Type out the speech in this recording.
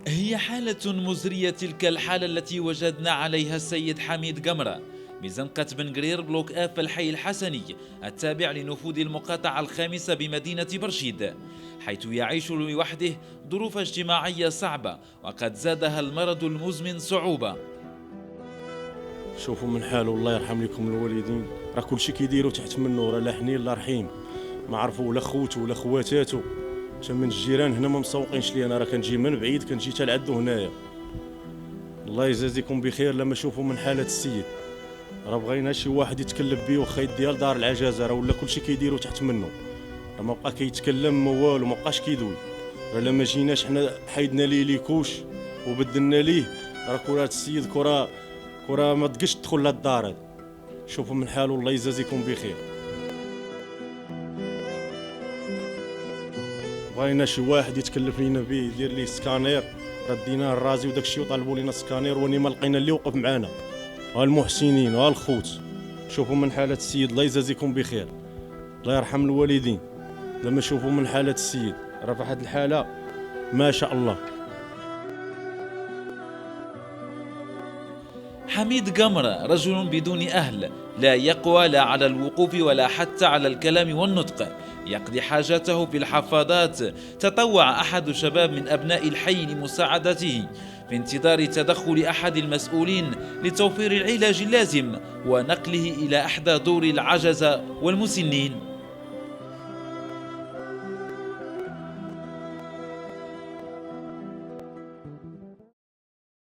هي حالة مزرية، تلك الحالة التي وجدنا عليها السيد حميد قمرة بزنقة بن قرير بلوك آف الحي الحسني التابع لنفوذ المقاطعة الخامسة بمدينة برشيد، حيث يعيش لوحده ظروف اجتماعية صعبة وقد زادها المرض المزمن صعوبة. شوفوا من حاله، الله يرحم لكم الوالدين، راه كلشي كيديروا تحت منه، راه لا حنين لا رحيم، ما عرفوا لا خوتو ولا خواتاتو. حتى من الجيران هنا ما مسوقينش لي، انا راه كنجي من بعيد، كنجي حتى لعندو هنايا. الله يجازيكم بخير لما شوفوا من حالة السيد، راه بغينا شي واحد يتكلم بيه وخا ديال دار العجازه، راه ولا كلشي كيديروا تحت منه، راه ما بقى كيتكلم ما والو، ما بقاش كيدوي. راه لما جيناش حنا حيدنا ليه ليكوش وبدلنا ليه، راه كره السيد كره ما تقش تدخل للدار هذا. شوفوا من حاله، الله يجازيكم بخير. بغينا شي واحد يتكلف لينا به، يدير ليه سكانير، رديناه الرازي وداك الشيء وطالبوا لينا سكانير، وني ما لقينا اللي وقف معانا. ها المحسنين ها الخوت، شوفوا من حالة السيد، الله يجازيكم بخير، الله يرحم الوالدين. لما شوفوا من حالة السيد راه في واحد الحالة ما شاء الله. حميد قمرة رجل بدون أهل، لا يقوى لا على الوقوف ولا حتى على الكلام والنطق، يقضي حاجاته في الحفاضات. تطوع أحد شباب من أبناء الحي لمساعدته في انتظار تدخل أحد المسؤولين لتوفير العلاج اللازم ونقله إلى إحدى دور العجزة والمسنين.